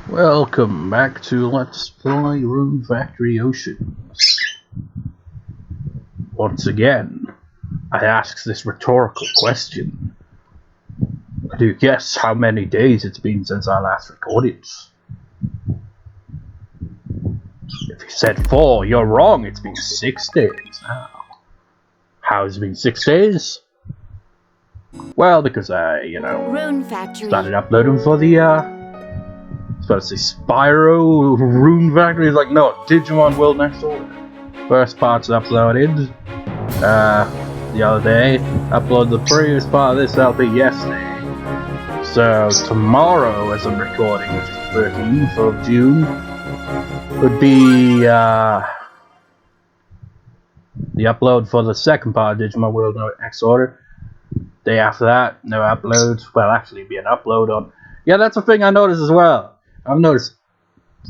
Welcome back to Let's Play Rune Factory Oceans. Once again, I ask this rhetorical question. Do you guess how many days it's been since I last recorded? If you said 4, you're wrong. It's been 6 days now. How has it been 6 days? Well, because I, Rune Factory. started uploading for the, I was about to say Spyro Rune Factory. It's like, no, Digimon World Next Door. First part's uploaded the other day. Uploaded the previous part of this LP yesterday. So tomorrow, as I'm recording, which is 13th of June, would be the upload for the second part of Digimon World Next Order. Day after that, no upload. Well, actually, be an upload on. Yeah, that's a thing I noticed as well. I've noticed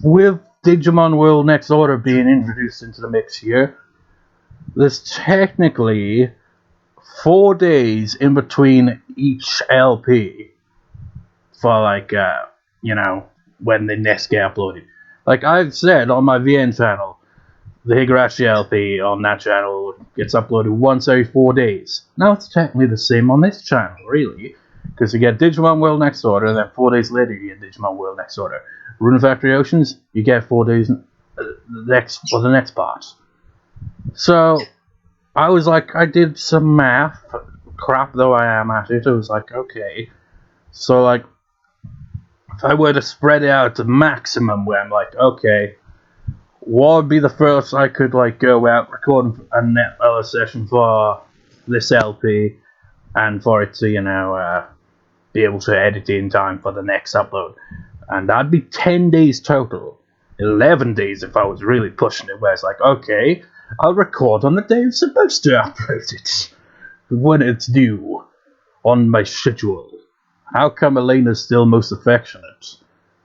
with Digimon World Next Order being introduced into the mix here, there's technically 4 days in between each LP for when the next get uploaded. Like I've said on my VN channel, the Higurashi LP on that channel gets uploaded once every 4 days. Now it's technically the same on this channel, really, because you get Digimon World Next Order, and then 4 days later you get Digimon World Next Order. Rune Factory Oceans, you get 4 days for the next part. So I was like, I did some math, crap though I am at it. I was like, okay, so like, if I were to spread it out to maximum, where I'm like, okay, what would be the first I could go out record another session for this LP, and for it to be able to edit in time for the next upload, and that'd be 10 days total. 11 days if I was really pushing it, where it's like, okay, I'll record on the day I'm supposed to upload it, when it's due, on my schedule. How come Elena's still most affectionate?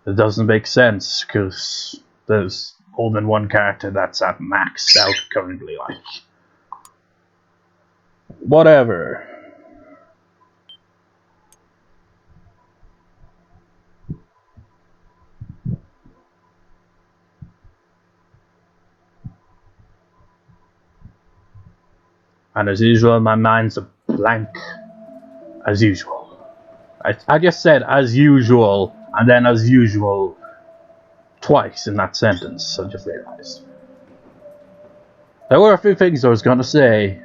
It doesn't make sense, because there's more than one character that's at maxed out currently, like. Whatever. And as usual, my mind's a blank. As usual. I just said as usual, and then as usual twice in that sentence, I just realized. There were a few things I was going to say,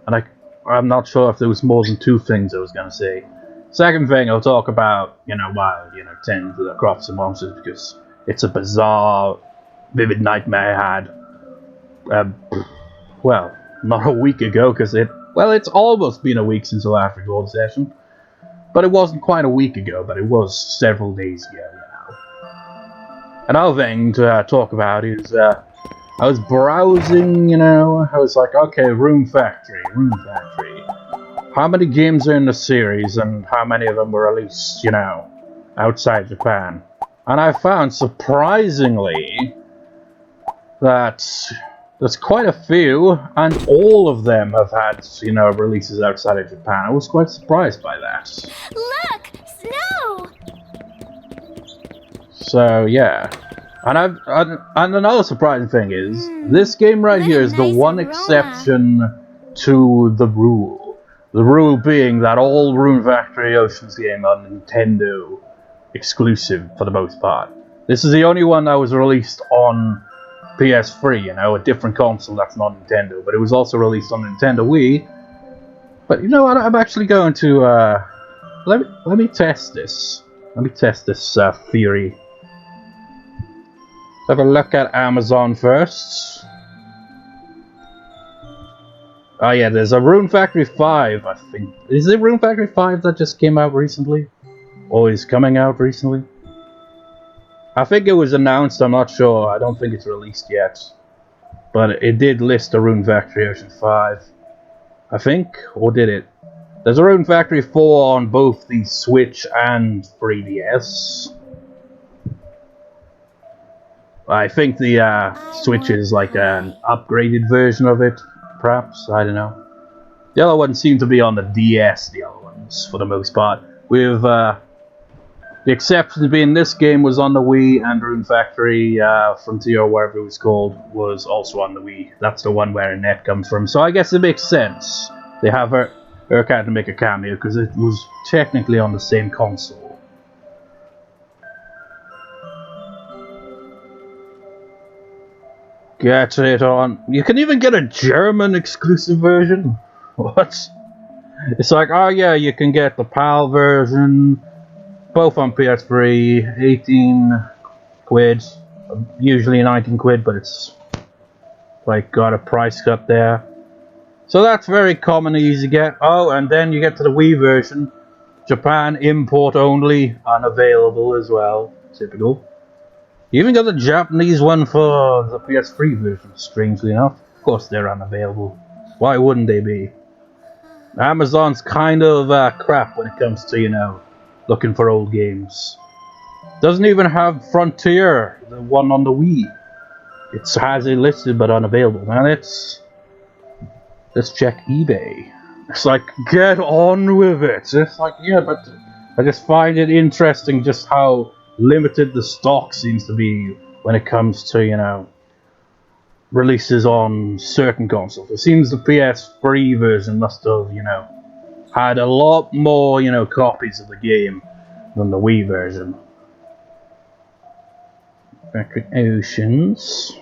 and I'm not sure if there was more than 2 things I was going to say. Second thing, I'll talk about, while, tending to the Crofts and Monsters, because it's a bizarre, vivid nightmare I had, well, not a week ago, because it's almost been a week since the last record session. But it wasn't quite a week ago, but it was several days ago now. Another thing to talk about is, I was browsing, I was like, okay, Rune Factory. How many games are in the series, and how many of them were released, outside Japan? And I found, surprisingly, that there's quite a few, and all of them have had, releases outside of Japan. I was quite surprised by that. Look! Snow! So, yeah. And another surprising thing is, this game right here is the one exception to the rule. The rule being that all Rune Factory Oceans games are Nintendo exclusive for the most part. This is the only one that was released on PS3, a different console that's not Nintendo, but it was also released on Nintendo Wii. But you know what, I'm actually going to, let me test this. Let me test this, theory. Have a look at Amazon first. Oh yeah, there's a Rune Factory 5, I think. Is it Rune Factory 5 that just came out recently? Or is coming out recently? I think it was announced, I'm not sure. I don't think it's released yet. But it did list a Rune Factory Ocean 5. I think, or did it? There's a Rune Factory 4 on both the Switch and 3DS. I think the Switch is like an upgraded version of it, perhaps. I don't know. The other ones seem to be on the DS, the other ones, for the most part. With The exception being this game was on the Wii, and Rune Factory Frontier, or whatever it was called, was also on the Wii. That's the one where Annette comes from. So I guess it makes sense. They have her character make a cameo because it was technically on the same console. Get it on. You can even get a German exclusive version. What? It's like, oh yeah, you can get the PAL version. Both on PS3, 18 quid, usually 19 quid, but it's like got a price cut there. So that's very common, easy to get. Oh, and then you get to the Wii version, Japan import only, unavailable as well, typical. You even got the Japanese one for the PS3 version, strangely enough. Of course they're unavailable. Why wouldn't they be? Amazon's kind of crap when it comes to, you know, looking for old games. Doesn't even have Frontier, the one on the Wii. It has it listed but unavailable. Now let's check eBay. It's like, get on with it. It's like, yeah, but I just find it interesting just how limited the stock seems to be when it comes to, you know, releases on certain consoles. It seems the PS3 version must have, you know, had a lot more, you know, copies of the game than the Wii version. Electric Oceans.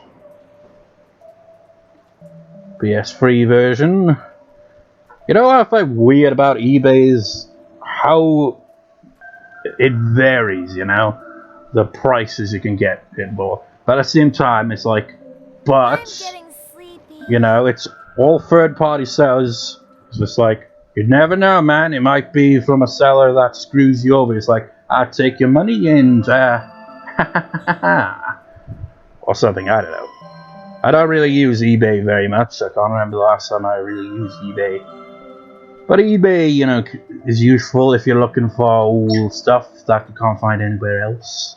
PS3 version. You know what I find weird about eBay is how it varies, you know? The prices you can get it for. But at the same time, it's like, but, you know, it's all third-party sellers. It's just like, you never know, man. It might be from a seller that screws you over. It's like, I'll take your money and, or something, I don't know. I don't really use eBay very much. I can't remember the last time I really used eBay. But eBay, you know, is useful if you're looking for old stuff that you can't find anywhere else.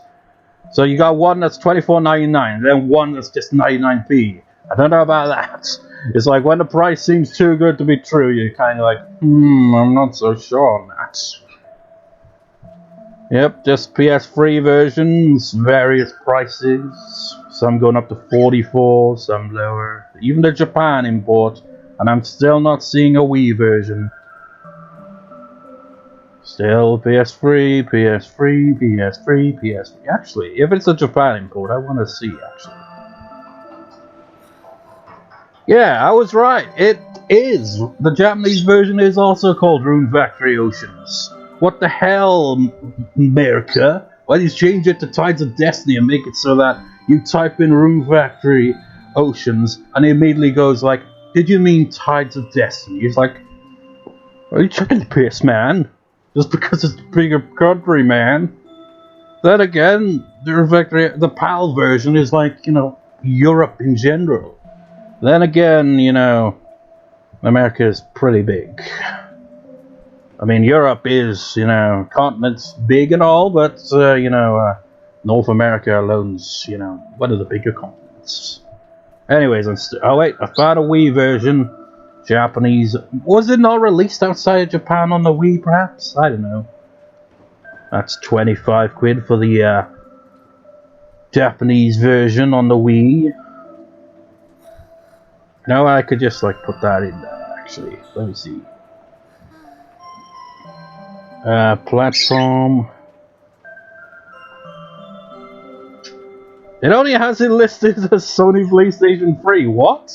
So you got one that's $24.99, then one that's just 99p. I don't know about that. It's like when the price seems too good to be true, you're kind of like, I'm not so sure on that. Yep, just PS3 versions, various prices. Some going up to 44, some lower. Even the Japan import, and I'm still not seeing a Wii version. Still PS3, PS3, PS3, PS3. Actually, if it's a Japan import, I want to see, actually. Yeah, I was right. It is. The Japanese version is also called Rune Factory Oceans. What the hell, America? Why did you change it to Tides of Destiny and make it so that you type in Rune Factory Oceans and it immediately goes like, did you mean Tides of Destiny? It's like, are you checking the piss, man? Just because it's a bigger country, man. Then again, the PAL version is like, you know, Europe in general. Then again, you know, America is pretty big. I mean, Europe is, you know, continent's big and all, but, you know, North America alone's, you know, one of the bigger continents. Anyways, oh wait, I found a Wii version. Japanese. Was it not released outside of Japan on the Wii, perhaps? I don't know. That's 25 quid for the Japanese version on the Wii. No, I could just like put that in there, actually. Let me see. Platform. It only has it listed as Sony PlayStation 3. What?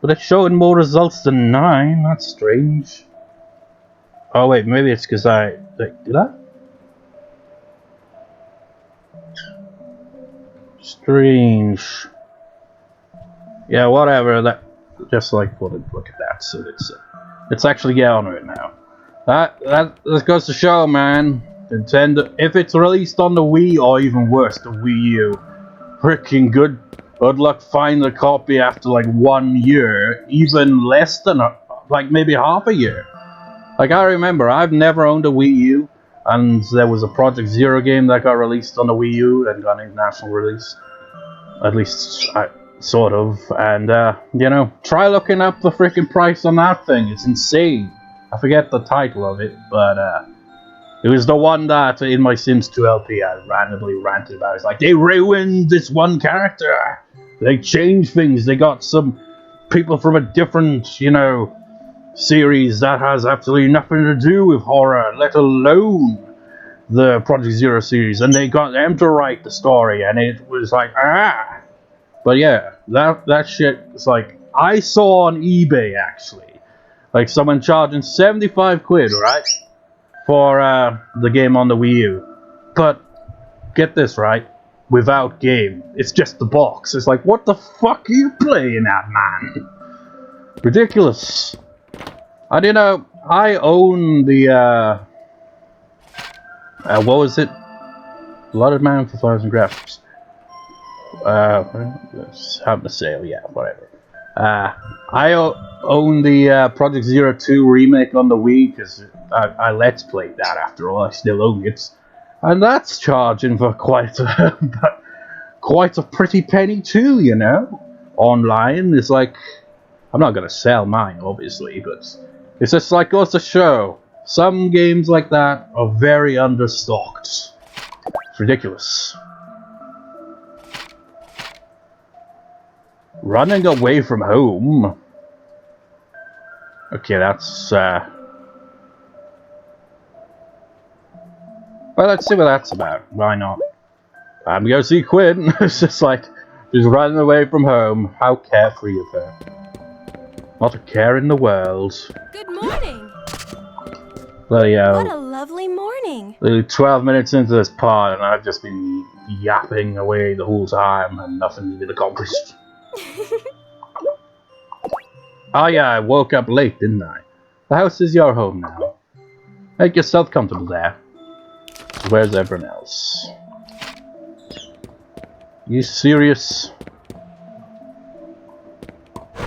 But it's showing more results than 9. That's strange. Oh wait, maybe it's because did I? Strange. Yeah, whatever. That just like look at that. So it's actually on right now. That goes to show, man. Nintendo, if it's released on the Wii or even worse, the Wii U, freaking good luck finding a copy after like 1 year, even less than like maybe half a year. Like I remember, I've never owned a Wii U, and there was a Project Zero game that got released on the Wii U and got an international release. At least, sort of. And you know, try looking up the freaking price on that thing. It's insane. I forget the title of it, but It was the one that in my Sims 2 LP I randomly ranted about. It's like, they ruined this one character. They changed things. They got some people from a different, you know, series that has absolutely nothing to do with horror, let alone the Project Zero series. And they got them to write the story, and it was like, ah. But yeah, that shit is like, I saw on eBay actually, like someone charging 75 quid, right? For the game on the Wii U. But get this, right? Without game. It's just the box. It's like, what the fuck are you playing at, man? Ridiculous. I don't know. I own the what was it? Allotted man for 1,000 graphics. It's having a sale, yeah, whatever. I own the Project Zero 2 remake on the Wii because I let's play that after all. I still own it, and that's charging for quite a pretty penny too. You know, online. It's like, I'm not gonna sell mine, obviously, but it's just like goes to show some games like that are very understocked. It's ridiculous. Running away from home. Okay, that's well, let's see what that's about. Why not? Time to go see Quinn. It's just like, she's running away from home. How carefree of her. Not a care in the world. Good morning. Bloody hell. What a lovely morning. Literally 12 minutes into this part, and I've just been yapping away the whole time, and nothing's been accomplished. Oh yeah, I woke up late, didn't I? The house is your home now. Make yourself comfortable there. Where's everyone else? You serious?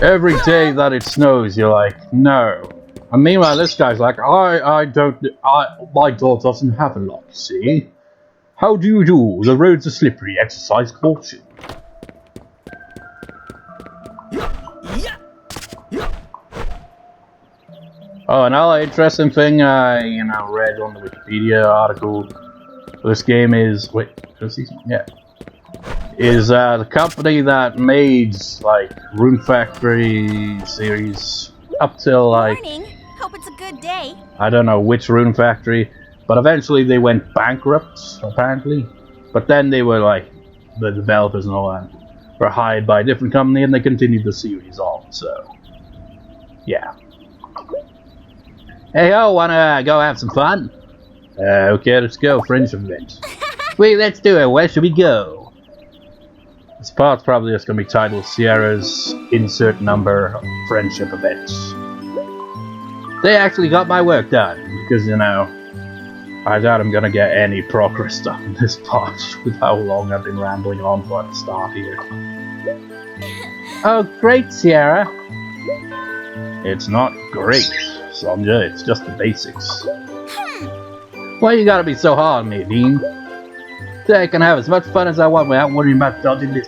Every day that it snows, you're like, no. And meanwhile, this guy's like, my dog doesn't have a lock, see? How do you do? The roads are slippery, exercise caution. Oh, another interesting thing I, read on the Wikipedia article. This game is is the company that made like Rune Factory series up till like, Morning. Hope it's a good day. I don't know which Rune Factory, but eventually they went bankrupt apparently. But then they were like, the developers and all that were hired by a different company, and they continued the series on. So yeah. Hey ho, wanna go have some fun? Okay, let's go. Friendship event. Wait, let's do it. Where should we go? This part's probably just gonna be titled Sierra's insert number friendship event. They actually got my work done, because, I doubt I'm gonna get any progress done in this part with how long I've been rambling on for at the start here. Oh, great, Sierra. It's not great, Sonja. It's just the basics. Why you gotta be so hard on me, Dean? I can have as much fun as I want without worrying about dodging this.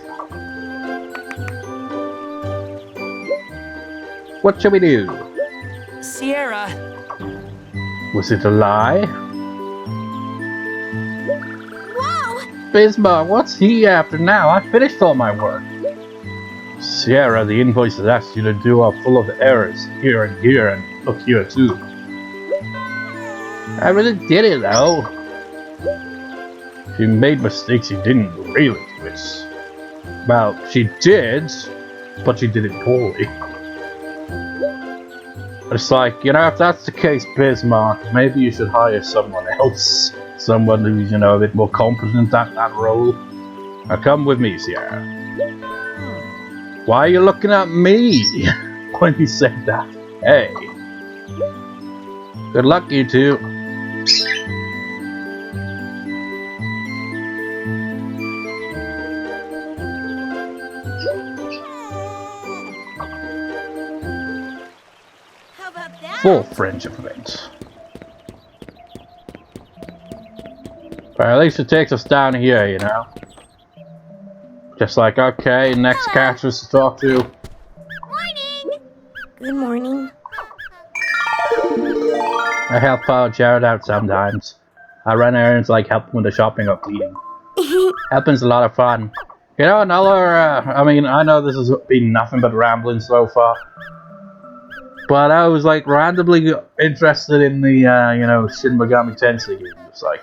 What shall we do? Sierra. Was it a lie? Whoa! Bismark, what's he after now? I finished all my work. Sierra, the invoices asked you to do are full of errors. Here and here, and look here too. I really did it though. She made mistakes she didn't really do it. Well, she did, but she did it poorly. It's like, if that's the case, Bismark, maybe you should hire someone else. Someone who's, a bit more competent at that role. Now come with me, Sierra. Why are you looking at me when you said that? Hey. Good luck, you two. How about that? Full friendship event. But at least it takes us down here, Just like, okay, next characters to talk to. Morning! Good morning. I help Jared out sometimes. I run errands like helping with the shopping or cleaning. Helping's a lot of fun. You know, another, I mean, I know this has been nothing but rambling so far. But I was like randomly interested in the, you know, Shin Megami Tensei game. It's like,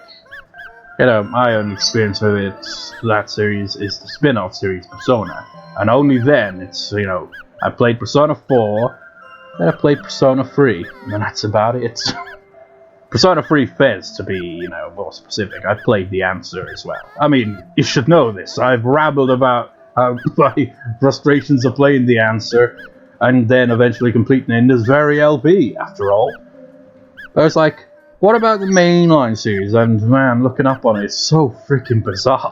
you know, my own experience with it, that series is the spin-off series, Persona. And only then, it's, you know, I played Persona 4, then I played Persona 3, and that's about it. Persona 3 Fez, to be, you know, more specific. I played The Answer as well. I mean, you should know this. I've rabbled about my frustrations of playing The Answer, and then eventually completing it in this very LP, after all. I was like, what about the mainline series? And man, looking up on it, it's so freaking bizarre.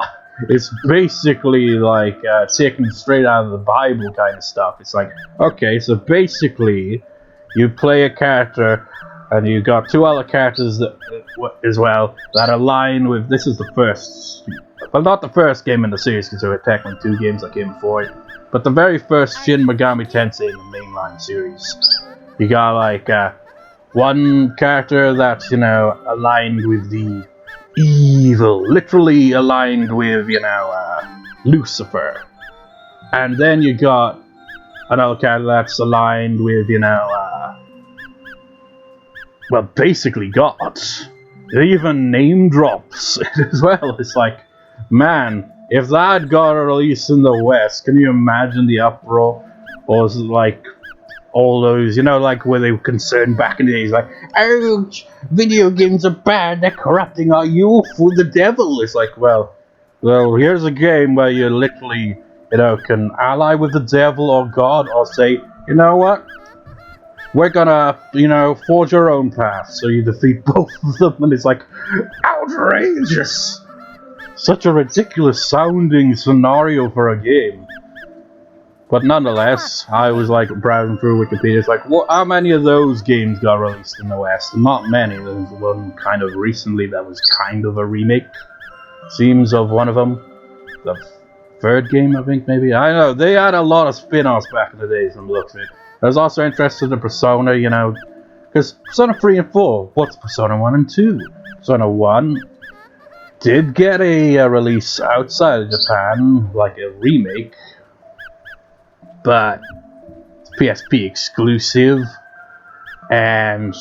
It's basically like taken straight out of the Bible kind of stuff. It's like, okay, so basically, you play a character, and you got two other characters that, as well that align with. This is the first, well, not the first game in the series because there were technically two games that came before it, but the very first Shin Megami Tensei in the mainline series. You got like one character that's, you know, aligned with the evil, literally aligned with, you know, Lucifer, and then you got another character that's aligned with, you know, well, basically God. It even name drops it as well. It's like, man, if that got released in the West, can you imagine the uproar? Or was it like all those, you know, like where they were concerned back in the days, like, oh, video games are bad, they're corrupting our youth with the devil. It's like, well, here's a game where you literally, you know, can ally with the devil or God, or say, you know what? We're gonna, you know, forge our own path, so you defeat both of them, and it's like, outrageous! Such a ridiculous sounding scenario for a game. But nonetheless, I was like browsing through Wikipedia, it's like, how many of those games got released in the West? Not many. There's one kind of recently that was kind of a remake, seems, of one of them. The third game, I think, maybe? I don't know, they had a lot of spin-offs back in the days from the looks of it. I was also interested in Persona, you know, because Persona 3 and 4, what's Persona 1 and 2? Persona 1 did get a release outside of Japan, like a remake, but it's PSP exclusive, and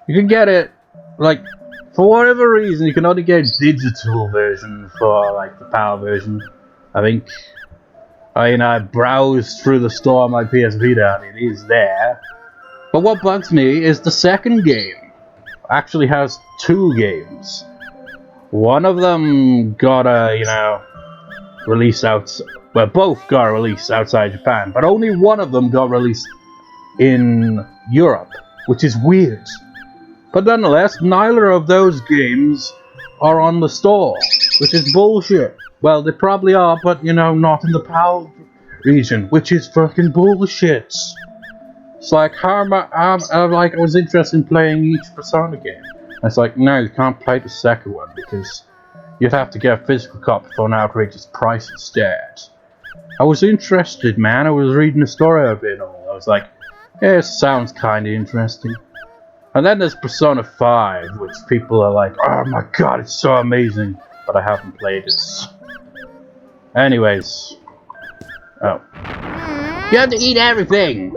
you can get it, like, for whatever reason, you can only get a digital version for, like, the PAL version, I think. I browsed through the store on my PS Vita, and it is there. But what bugs me is the second game actually has two games. One of them got a, you know, release out. Well, both got released outside Japan, but only one of them got released in Europe, which is weird. But nonetheless, neither of those games are on the store, which is bullshit. Well, they probably are, but, you know, not in the PAL region, which is fucking bullshit. It's like, how am I was interested in playing each Persona game. And it's like, no, you can't play the second one, because you'd have to get a physical copy for an outrageous price instead. I was interested, man. I was reading the story of it all. I was like, yeah, it sounds kinda interesting. And then there's Persona 5, which people are like, oh my god, it's so amazing. But I haven't played it. Anyways. Oh. You have to eat everything!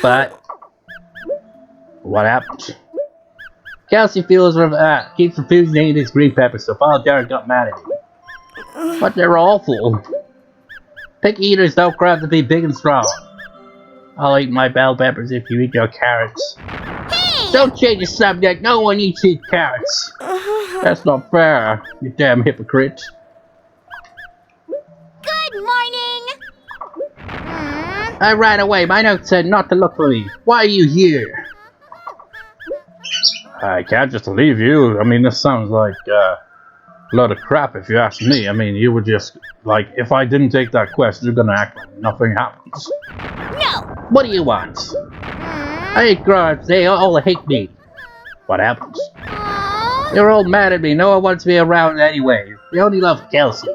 But what happened? Kelsey feels keeps refusing to eat his green peppers, so Father Darren got mad at him. But they're awful. Picky eaters don't grow up to be big and strong. I'll eat my bell peppers if you eat your carrots. Hey! Don't change the subject, no one eats carrots. That's not fair, you damn hypocrite. Good morning! I ran away, my note said not to look for me. Why are you here? I can't just leave you. I mean, this sounds like a load of crap if you ask me. I mean, you would just, like, if I didn't take that quest, you're gonna act like nothing happens. No! What do you want? I hate growers, they all hate me. What happens? They're all mad at me, no one wants me around anyway. They only love Kelsey.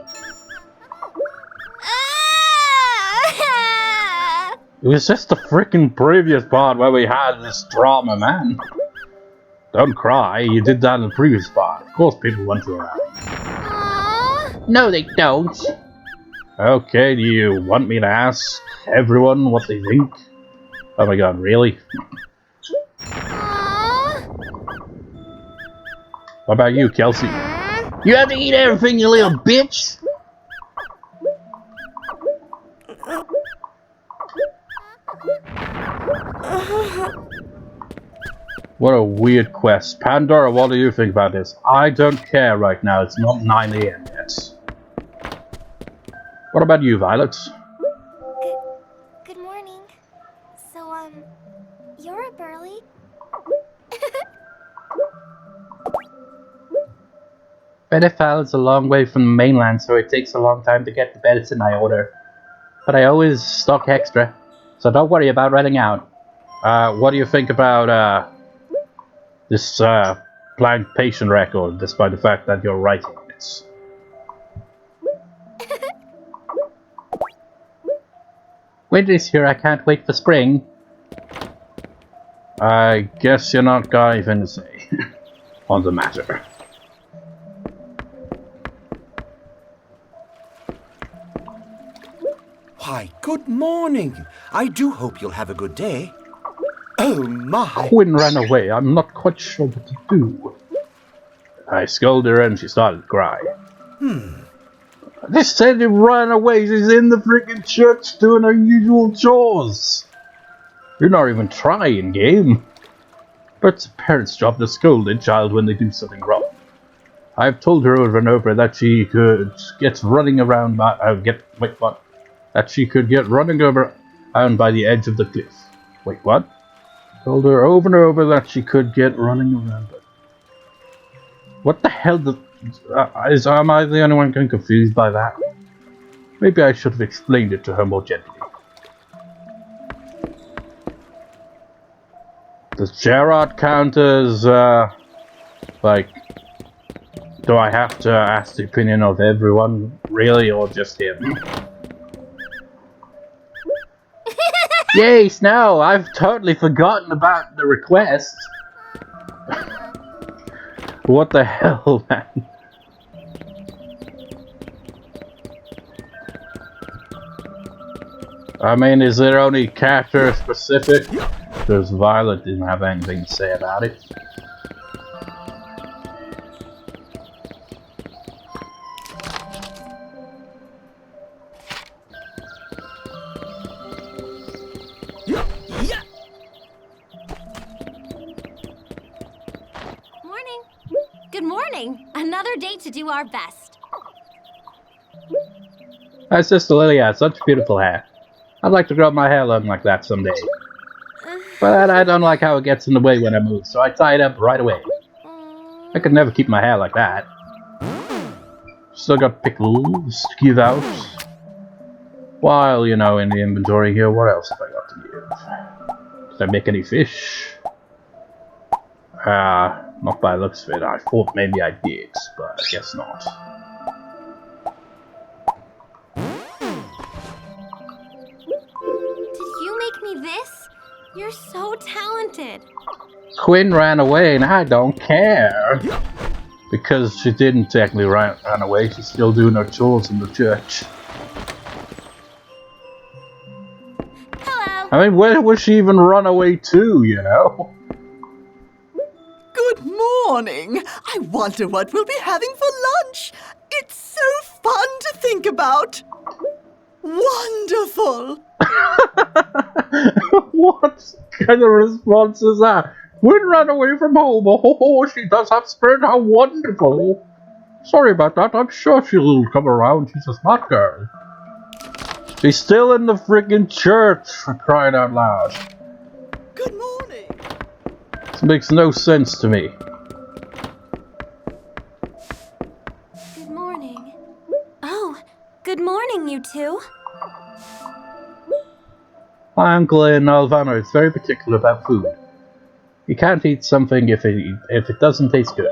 It was just the freaking previous part where we had this drama, man. Don't cry, you did that in the previous part. Of course people want you around. Aww. No, they don't. Okay, do you want me to ask everyone what they think? Oh my god, really? Aww. What about you, Kelsey? You have to eat everything, you little bitch! What a weird quest. Pandora, what do you think about this? I don't care right now, it's not 9 AM yet. What about you, Violet? Good morning. So, you're up early? Benefal is a long way from the mainland, so it takes a long time to get the medicine I order. But I always stock extra, so don't worry about running out. What do you think about, this, blind patient record, despite the fact that you're writing it? Winter is here, I can't wait for spring. I guess you're not got anything to say on the matter. Why, good morning. I do hope you'll have a good day. Oh my! Quinn ran away. I'm not quite sure what to do. I scolded her and she started to cry. They said he ran away. She's in the freaking church doing her usual chores. You're not even trying, game. But it's a parent's job to scold a child when they do something wrong. I've told her over and over that she could get running around by that she could get running around by the edge of the cliff. Wait, what? Told her over and over that she could get running around. What the hell? Am I the only one getting confused by that? Maybe I should have explained it to her more gently. Does Gerard count as, like, do I have to ask the opinion of everyone, really, or just him? Yay, Snow! I've totally forgotten about the request. What the hell, man? I mean, is there only character specific? Because Violet didn't have anything to say about it. Morning. Good morning. Another day to do our best. My sister Lily has such beautiful hair. I'd like to grow my hair long like that someday. But I don't like how it gets in the way when I move, so I tie it up right away. I could never keep my hair like that. Still got pickles to give out. While, you know, in the inventory here, what else have I got to give? Did I make any fish? Not by the looks of it. I thought maybe I did, but I guess not. Did you make me this? You're so talented. Quinn ran away and I don't care. Because she didn't technically run away, she's still doing her chores in the church. Hello. I mean, where would she even run away to, you know? Good morning. I wonder what we'll be having for lunch. It's so fun to think about. Wonderful. What kind of response is that? Quinn ran away from home. Oh, she does have spirit. How wonderful. Sorry about that. I'm sure she'll come around. She's a smart girl. She's still in the friggin' church, for crying out loud. Good morning. This makes no sense to me. Good morning. Oh, good morning, you two. My uncle in Alvano is very particular about food. You can't eat something if it doesn't taste good.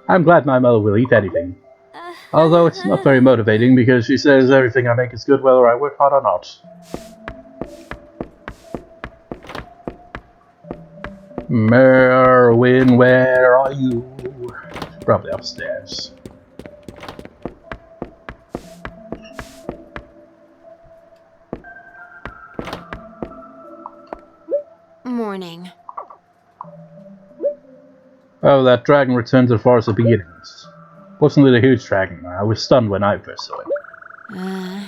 I'm glad my mother will eat anything. Although it's not very motivating because she says everything I make is good whether I work hard or not. Merwin, where are you? Probably upstairs. Morning. Oh, that dragon returned to the forest of beginnings. Wasn't it a huge dragon? I was stunned when I first saw it.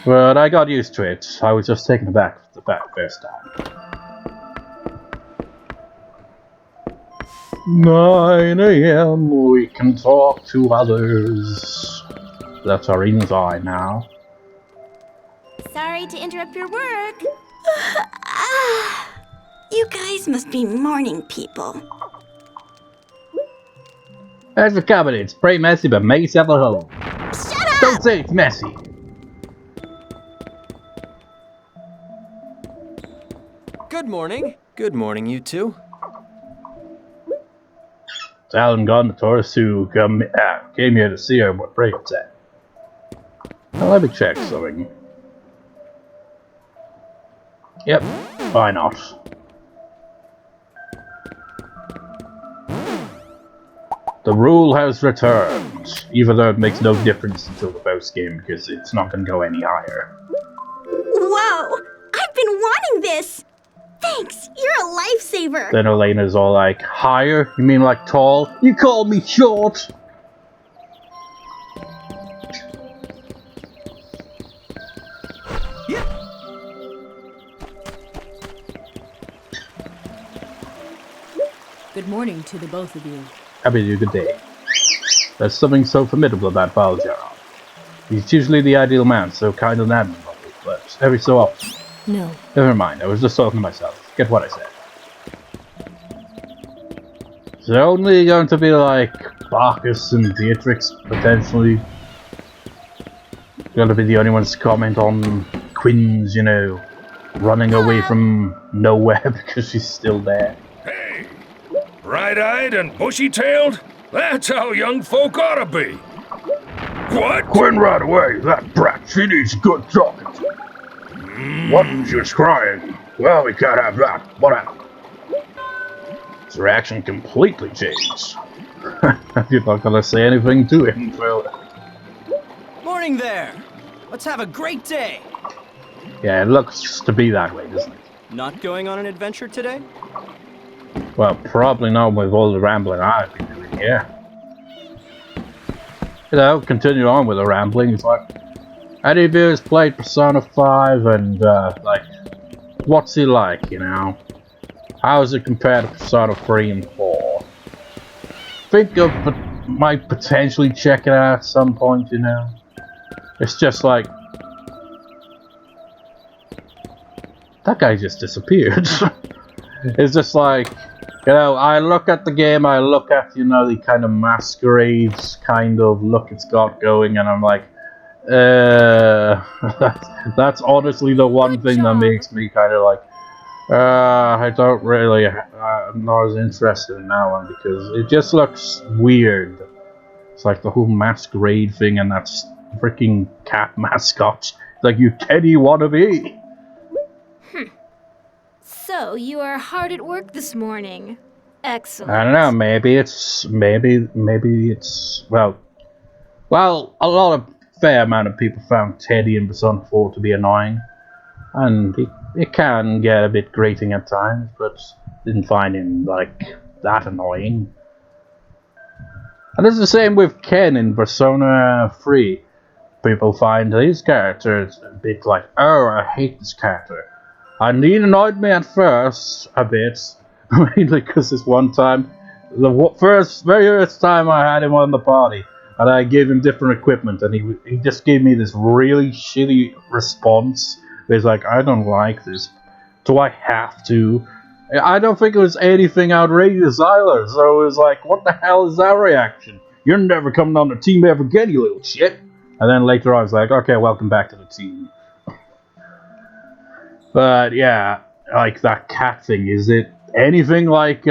But I got used to it. I was just taken aback the first time. 9 AM, we can talk to others. That's our inside now. Sorry to interrupt your work. You guys must be morning people. As for coming, it's pretty messy, but make yourself at home. Shut up! Don't say it's messy. Good morning. Good morning, you two. It's Alan Gunn, the tourist who came here to see her what breakup's at. Now let me check something. Yep, why not? The rule has returned, even though it makes no difference until the post game because it's not going to go any higher. Whoa! I've been wanting this! Thanks, you're a lifesaver! Then Elena's all like, higher? You mean like tall? You called me short! Good morning to the both of you. Happy to do good day. There's something so formidable about Valjean. He's usually the ideal man, so kind and admirable, but every so often. No. Never mind, I was just talking to myself. Get what I said. Is there only going to be like Bacchus and Beatrix, potentially? Gonna be the only ones to comment on Quinn's, you know, running away from nowhere because she's still there. Hey! Bright-eyed and bushy-tailed? That's how young folk ought to be. What? Quinn right away, that brat, she needs good talking to. What? She was crying. Well, we can't have that. What happened? His reaction completely changed. You're not gonna say anything to him, Phil. Morning there. Let's have a great day. Yeah, it looks to be that way, doesn't it? Not going on an adventure today? Well, probably not with all the rambling I've been doing here. You know, continue on with the rambling. It's like, any of you has played Persona 5 and, like, what's he like, you know? How does it compare to Persona 3 and 4? Think of might potentially check it out at some point, you know? It's just like, that guy just disappeared. It's just like, you know, I look at the game, I look at, you know, the kind of masquerades kind of look it's got going, and I'm like, that's honestly the one thing that makes me kind of like, I don't really, I'm not as interested in that one because it just looks weird. It's like the whole masquerade thing and that freaking cat mascot. It's like, you Teddy wannabe. So, you are hard at work this morning. Excellent. I don't know, maybe it's, well, a lot of, fair amount of people found Teddy in Persona 4 to be annoying. And it can get a bit grating at times, but didn't find him, like, that annoying. And it's the same with Ken in Persona 3. People find his character a bit like, oh, I hate this character. And he annoyed me at first, a bit. Mainly because this one time, the very first time I had him on the party, and I gave him different equipment, and he just gave me this really shitty response. He's like, I don't like this. Do I have to? I don't think it was anything outrageous either, so it was like, what the hell is that reaction? You're never coming on the team ever again, you little shit. And then later on, I was like, okay, welcome back to the team. But yeah, like that cat thing, is it anything like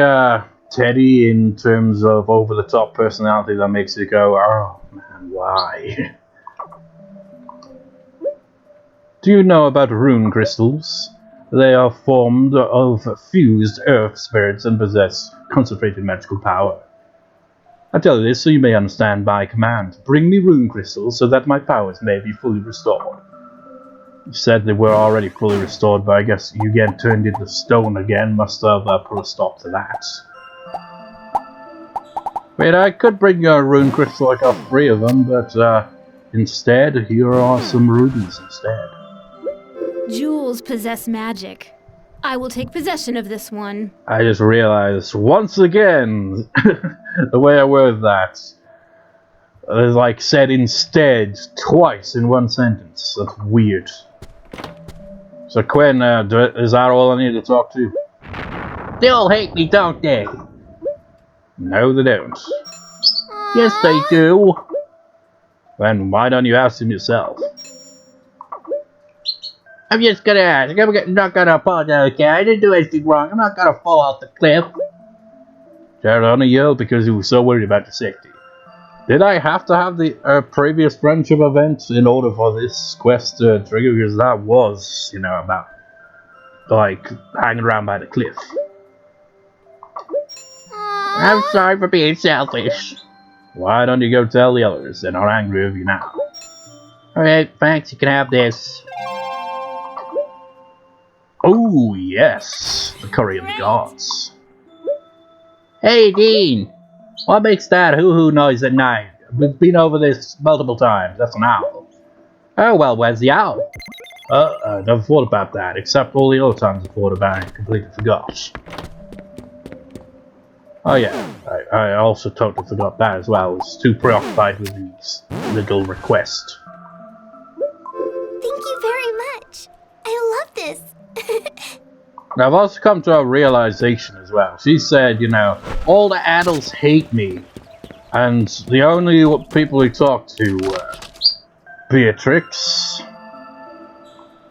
Teddy in terms of over-the-top personality that makes you go, oh man, why? Do you know about rune crystals? They are formed of fused earth spirits and possess concentrated magical power. I tell you this so you may understand my command. Bring me rune crystals so that my powers may be fully restored. You said they were already fully restored, but I guess you getting turned into stone again must have put a stop to that. Wait, I could bring you a rune crystal, like all 3 of them, but instead, here are some rubies instead. Jewels possess magic. I will take possession of this one. I just realized once again the way I word that is like said instead twice in one sentence. That's weird. So Quinn, is that all I need to talk to? They all hate me, don't they? No, they don't. Yes, they do. Then why don't you ask them yourself? I'm just gonna ask. I'm not gonna apologize, okay? I didn't do anything wrong. I'm not gonna fall off the cliff. Jared only yelled because he was so worried about your safety. Did I have to have the previous friendship event in order for this quest to trigger? Because that was, you know, about, like, hanging around by the cliff. I'm sorry for being selfish. Why don't you go tell the others? They're not angry with you now. Alright, thanks. You can have this. Oh, yes. The curry of the gods. Hey, Dean. What makes that hoo-hoo noise at night? We've been over this multiple times. That's an owl. Oh, well, where's the owl? I never thought about that, except all the other times I thought about it and completely forgot. Oh, yeah. I also totally forgot that as well. I was too preoccupied with this little request. Thank you very much. I love this. Now, I've also come to a realization as well. She said, you know, all the adults hate me, and the only people who talk to were Beatrix,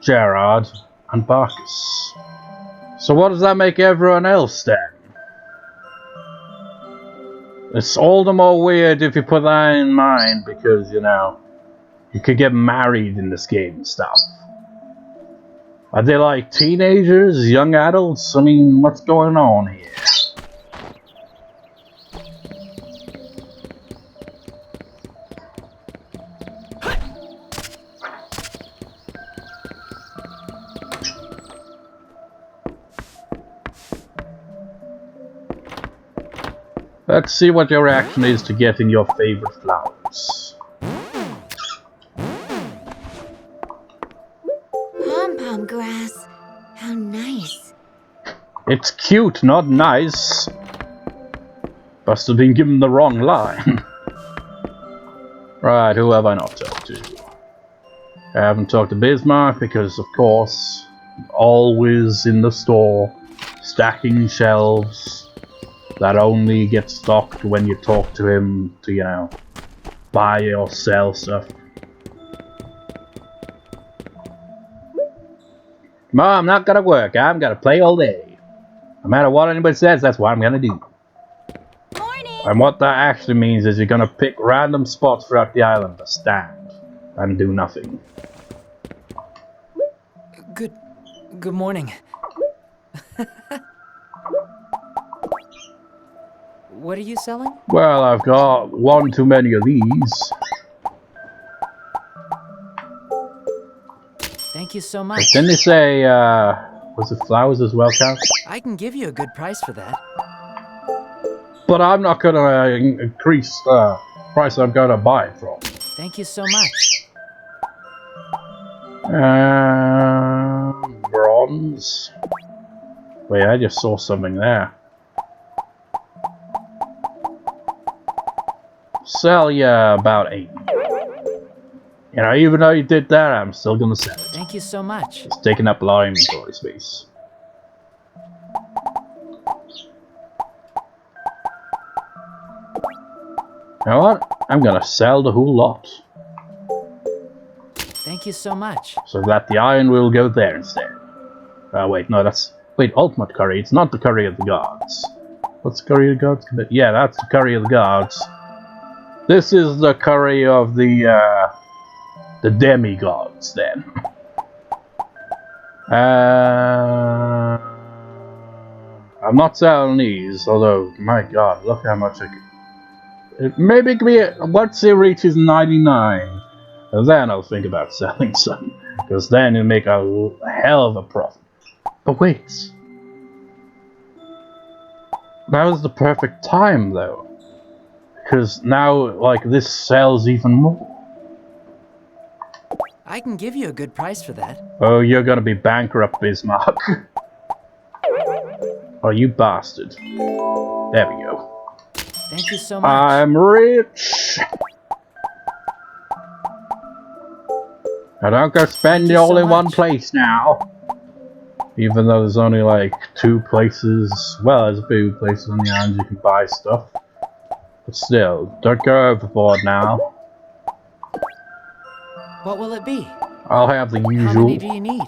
Gerard, and Barkus. So what does that make everyone else then? It's all the more weird if you put that in mind, because, you know, you could get married in this game and stuff. Are they like teenagers, young adults? I mean, what's going on here? Let's see what your reaction is to getting your favorite flowers. Pom-pom grass. How nice. It's cute, not nice. Must have been given the wrong line. Right, who have I not talked to? I haven't talked to Bismark because, of course, always in the store, stacking shelves that only get stocked when you talk to him to, you know, buy or sell stuff. Mom, I'm not gonna work. I'm gonna play all day. No matter what anybody says, that's what I'm gonna do. Morning! And what that actually means is you're gonna pick random spots throughout the island to stand and do nothing. Good morning. What are you selling? Well, I've got one too many of these. Thank you so But much. didn't they say, was it flowers as well, Count? I can give you a good price for that. But I'm not gonna increase the price I'm gonna buy it from. Thank you so much. Bronze. Wait, I just saw something there. Sell ya about 8. You know, even though you did that, I'm still gonna sell it. Thank you so much. It's taking up a lot of inventory space. You know what? I'm gonna sell the whole lot. Thank you so much. So that the iron will go there instead. Wait, no, that's... Wait, ultimate curry. It's not the curry of the gods. What's the curry of the gods? Yeah, that's the curry of the gods. This is the curry of the demigods, then. I'm not selling these, although, my god, look how much I can... Maybe it could be, once it reaches 99, and then I'll think about selling some, because then it'll make a hell of a profit. But wait. Now is the perfect time, though. Because now, like, this sells even more. I can give you a good price for that. Oh, you're gonna be bankrupt, Bismark. Oh, you bastard. There we go. Thank you so much. I'm rich! I don't go spend it all in one place now. Even though there's only like 2 places, well, there's a few places on the island you can buy stuff. But still, don't go overboard now. What will it be? I'll have the How usual. many do you need?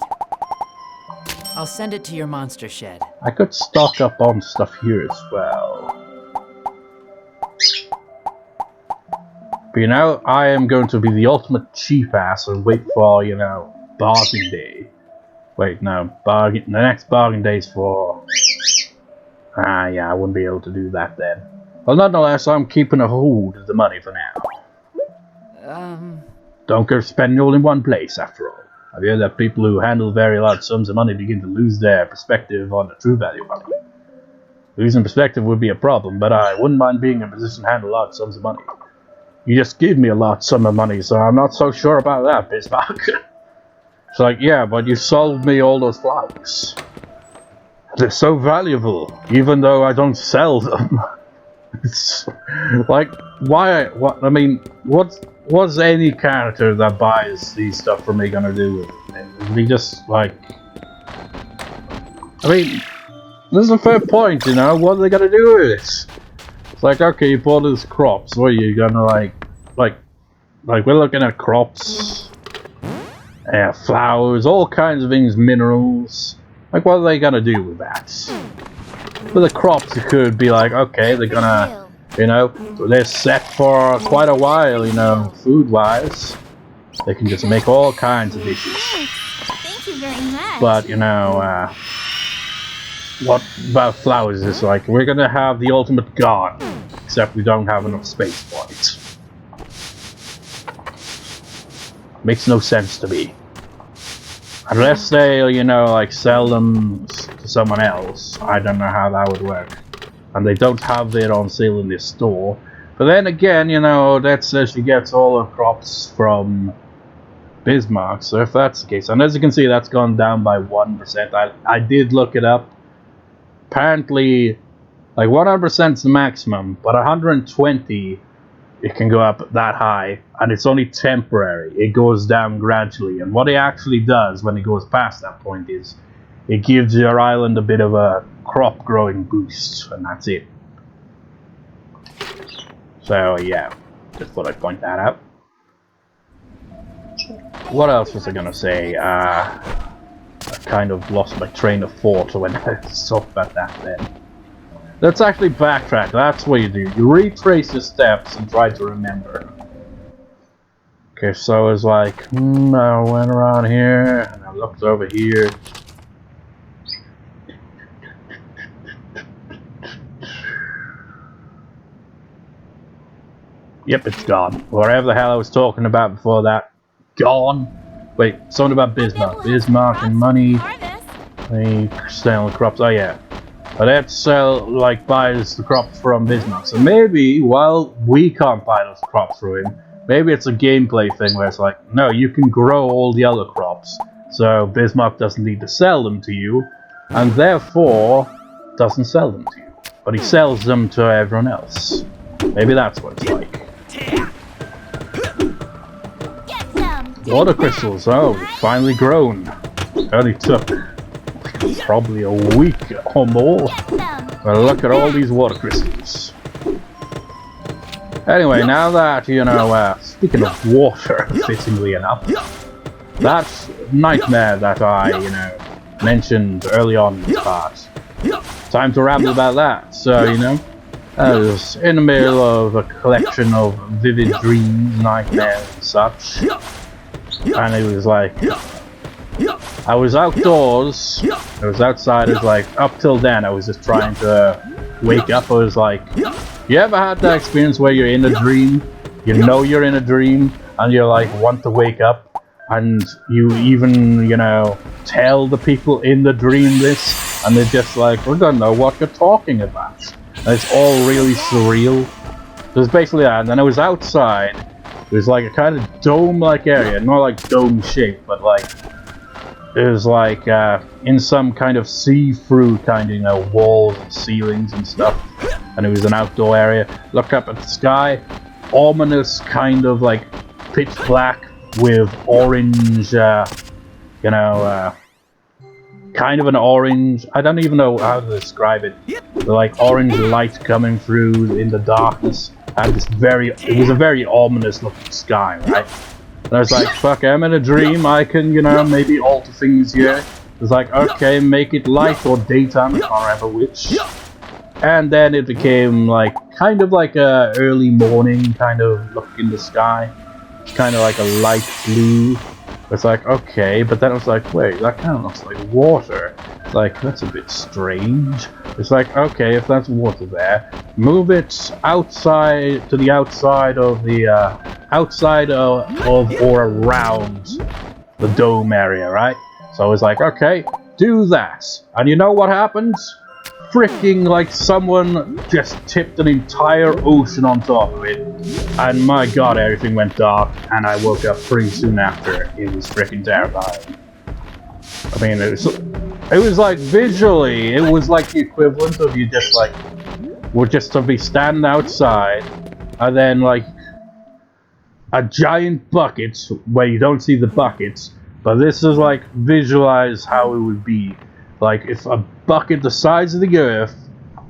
I'll send it to your monster shed. I could stock up on stuff here as well. But you know, I am going to be the ultimate cheap ass and wait for, you know, bargain day. Wait, no, the next bargain day's for... yeah, I wouldn't be able to do that then. Well, nonetheless, I'm keeping a hold of the money for now. Don't go spending it all in one place, after all. I've heard that people who handle very large sums of money begin to lose their perspective on the true value of money. Losing perspective would be a problem, but I wouldn't mind being in a position to handle large sums of money. You just give me a large sum of money, so I'm not so sure about that, Bismarck. It's like, yeah, but you sold me all those flowers. They're so valuable, even though I don't sell them. It's like, why? What? I mean, what's any character that buys these stuff from me gonna do with it? Be just like, I mean, this is a fair point, you know. What are they gonna do with this? It's like, okay, you bought these crops. What are you gonna like we're looking at crops, flowers, all kinds of things, minerals. Like, what are they gonna do with that? For the crops, it could be like, okay, they're gonna, you know, they're set for quite a while, you know, food-wise. They can just make all kinds of dishes. Thank you very much. But, you know, what about flowers is like, we're gonna have the ultimate garden, except we don't have enough space for it. Makes no sense to me. Unless they, you know, like, sell them to someone else. I don't know how that would work. And they don't have it on sale in this store. But then again, you know, that says she gets all her crops from Bismarck. So if that's the case, and as you can see, that's gone down by 1%. I did look it up. Apparently, like, 100% is the maximum, but 120, it can go up that high, and it's only temporary. It goes down gradually, and what it actually does when it goes past that point is it gives your island a bit of a crop growing boost, and that's it. So yeah, just thought I'd point that out. What else was I gonna say? I kind of lost my train of thought when I talked about that then. Let's actually backtrack. That's what you do. You retrace your steps and try to remember. Okay, so it's like, I went around here, and I looked over here. Yep, it's gone. Whatever the hell I was talking about before that, gone. Wait, something about Bismarck. Bismarck and money. They sell crops. Oh yeah. But that sell, like, buys the crops from Bismarck. So maybe, while we can't buy those crops from him, maybe it's a gameplay thing where it's like, no, you can grow all the other crops. So Bismarck doesn't need to sell them to you, and therefore doesn't sell them to you. But he sells them to everyone else. Maybe that's what it's like. Water crystals, oh, finally grown. Only took probably a week or more. Well, look at all these water crystals. Anyway, now that, you know, speaking of water, fittingly enough, that nightmare that I, you know, mentioned early on in this part, time to ramble about that. So, you know, I was in the middle of a collection of vivid dreams, nightmares and such, and it was like, I was outdoors. I was outside. It was like, up till then, I was just trying to wake up. I was like, you ever had that experience where you're in a dream? You know you're in a dream, and you're like, want to wake up, and you even, you know, tell the people in the dream this, and they're just like, we don't know what you're talking about. And it's all really surreal. So it's basically that, and then I was outside. It was like a kind of dome-like area, not like dome shape, but like, it was like in some kind of see-through kind of, you know, walls and ceilings and stuff. And it was an outdoor area. Look up at the sky, ominous kind of like pitch black with orange, you know, kind of an orange, I don't even know how to describe it. The, like, orange light coming through in the darkness. And this it was a very ominous looking sky, right? And I was like, fuck, I'm in a dream, I can, you know, maybe alter things here. It was like, okay, make it light or daytime, I can't remember which. And then it became like, kind of like a early morning kind of look in the sky. It's kind of like a light blue. It's like, okay, but then I was like, wait, that kind of looks like water. It's like, that's a bit strange. It's like, okay, if that's water there, move it outside, to the outside of the, outside of or around the dome area, right? So I was like, okay, do that. And you know what happened? Freaking, like, someone just tipped an entire ocean on top of it. And my god, everything went dark, and I woke up pretty soon after. It was freaking terrifying. I mean, it was like, visually, it was like the equivalent of you just, like, would just to be standing outside, and then, like, a giant bucket, where you don't see the buckets, but this is, like, visualize how it would be. Like, if a bucket the size of the earth,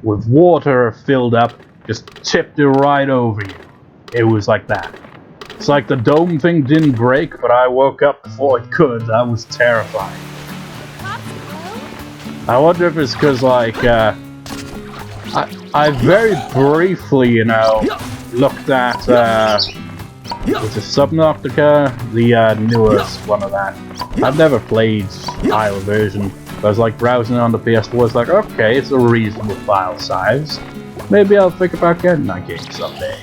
with water filled up, just tipped it right over you. It was like that. It's like the dome thing didn't break, but I woke up before it could. That was terrifying. I wonder if it's because, like, I very briefly, you know, looked at, was it Subnautica? The newest one of that. I've never played either version. I was like browsing on the PS4, was like, okay, it's a reasonable file size. Maybe I'll think about getting that game someday.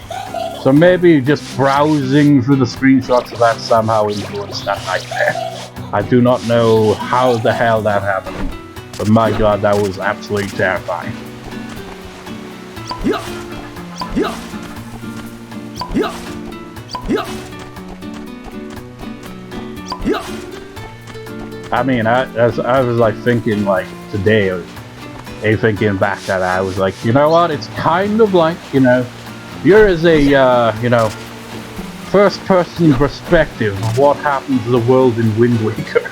So maybe just browsing through the screenshots of that somehow influenced that nightmare. I do not know how the hell that happened, but my god, that was absolutely terrifying. I mean, I was like thinking, like, today, thinking back at that, I was like, you know what, it's kind of like, you know, here is a, you know, first-person perspective of what happened to the world in Wind Waker.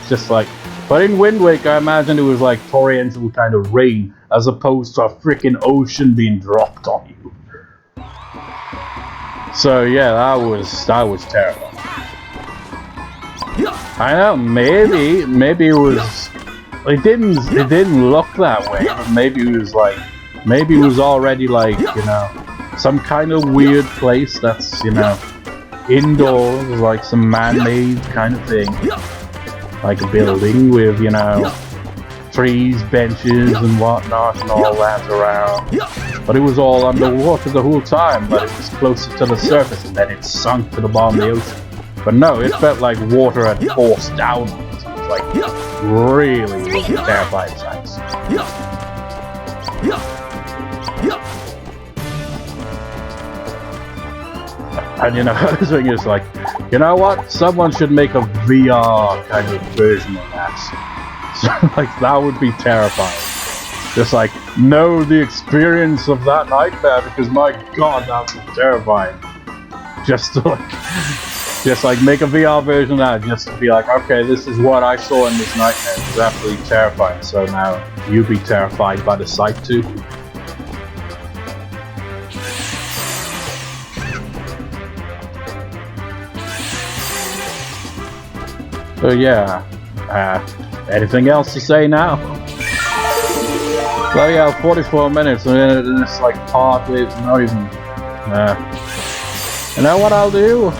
Just like, but in Wind Waker, I imagine it was like torrential kind of rain, as opposed to a freaking ocean being dropped on you. So yeah, that was terrible. I know, maybe it was, it didn't look that way, but maybe it was like, maybe it was already like, you know, some kind of weird place that's, you know, indoors, like some man-made kind of thing. Like a building with, you know, trees, benches and whatnot and all that around. But it was all underwater the whole time, but it was closer to the surface and then it sunk to the bottom of the ocean. But no, it felt like water had forced downwards. It was like really terrifying sights. And you know, I was thinking, it's like, you know what? Someone should make a VR kind of version of that. So, like, that would be terrifying. Just like, know the experience of that nightmare, because my god, that was terrifying. Just like make a VR version of that, just to be like, okay, this is what I saw in this nightmare. It was absolutely terrifying. So now you be terrified by the sight too. So yeah, anything else to say now? Well, yeah, 44 minutes, and then it's like part with not even. You know what I'll do?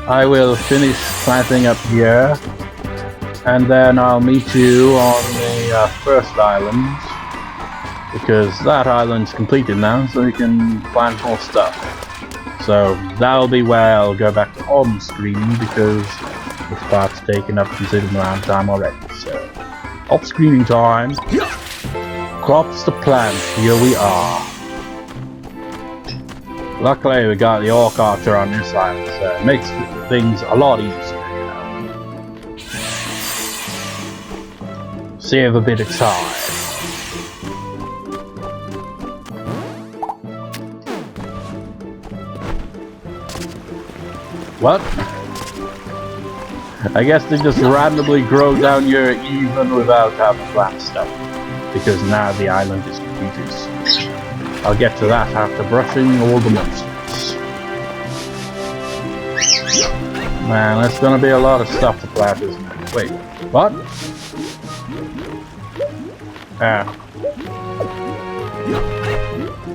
I will finish planting up here, and then I'll meet you on the first island, because that island's completed now, so we can plan more stuff. So that'll be where I'll go back to on screen, because this part's taken up a considerable amount of time already. So off screening time. Crops to plant. Here we are. Luckily we got the Orc Archer on this island, so it makes things a lot easier, you know. Save a bit of time. What? I guess they just randomly grow down here even without having plant stuff, because now the island is completed. I'll get to that after brushing all the monsters. Man, there's gonna be a lot of stuff to plant, isn't it? Wait, what?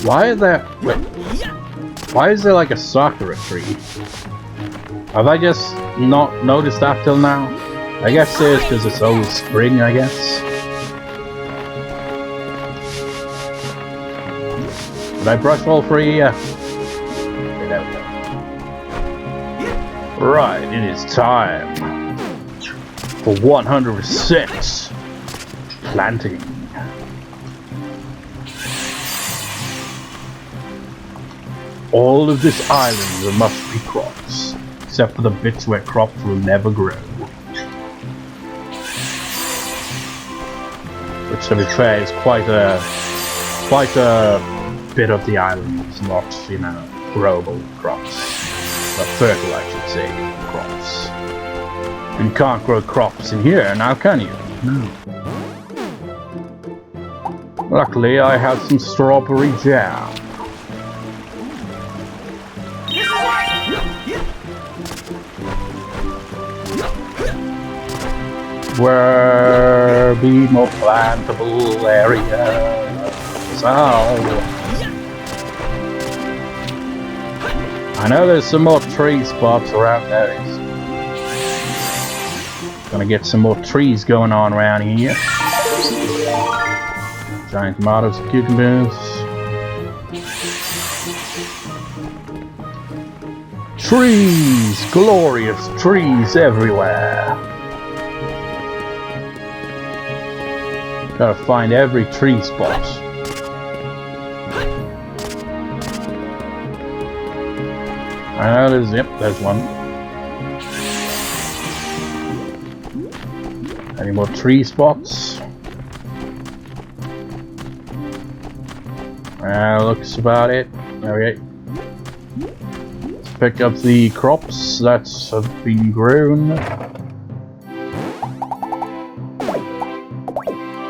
Why is there... Wait. Why is there like a sakura tree? Have I just not noticed that till now? I guess it is because it's always spring, I guess. Did I brush all three? Okay, there we go. Right, it is time for 106 planting. All of this island there must be crops, except for the bits where crops will never grow. Which, to be fair, is quite a bit of the island. It's not, you know, growable crops, but fertile, I should say, crops. You can't grow crops in here now, can you? No. Luckily, I have some strawberry jam. Where be more plantable areas? So I know there's some more tree spots around there. Gonna get some more trees going on around here. Giant tomatoes, cucumbers. Trees! Glorious trees everywhere. Gotta find every tree spot. I know there's, yep, there's one. Any more tree spots? Looks about it. Okay. Let's pick up the crops that have been grown.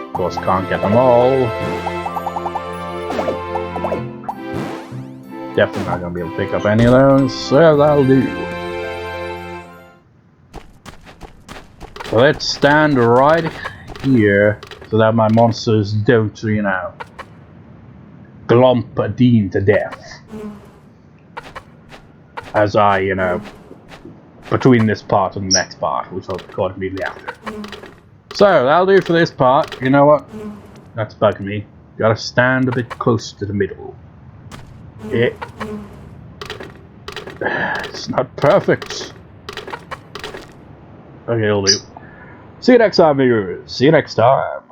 Of course, can't get them all. Definitely not gonna be able to pick up any of those, so that'll do. So let's stand right here so that my monsters don't, you know, glomp a Dean to death. As I, you know, between this part and the next part, which I'll record immediately after. So, that'll do for this part. You know what? That's bugging me. Gotta stand a bit close to the middle. It's not perfect. Okay, it'll do. See you next time, viewers. See you next time.